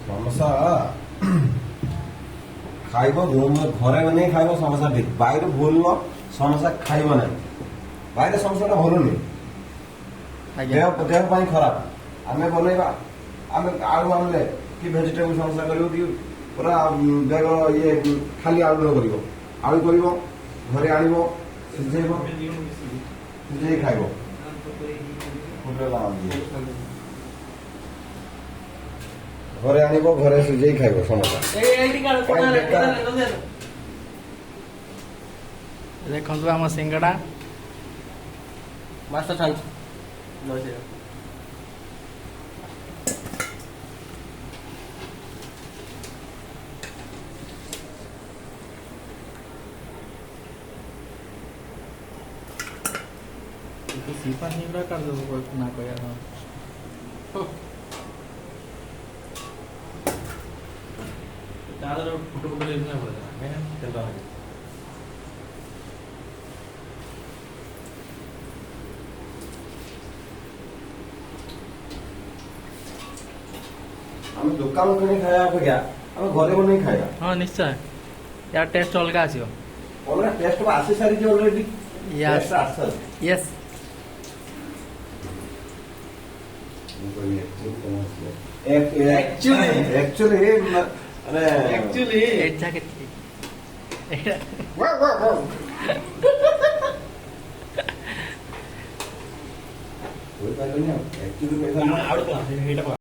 समोसा खाइब रूम घरे नहीं खाइब समोसा ठीक बाहर भूल समोसा खाइब ना बाहर समोसा भल नहीं देह खराब आम बनवा आम आलू आनले कि भेजिटेबल समोसा कर पूरा बेग ये खाली आलू कर आलू कर घरे आन सिझे सिझे खाइब घरे आन घरे सिझे खाइब समोसा देखु आम सिंगड़ा मास्टर छान सीपा सिंगड़ा कर दो ना कोई फुट फुट लेना पड़ेगा आम दुकान किणी खाया अपेक्षा आम घरे बन खाया हाँ निश्चय यार टेस्ट अलग आसियो अलग टेस्ट आसी सारी already yes yes actually actually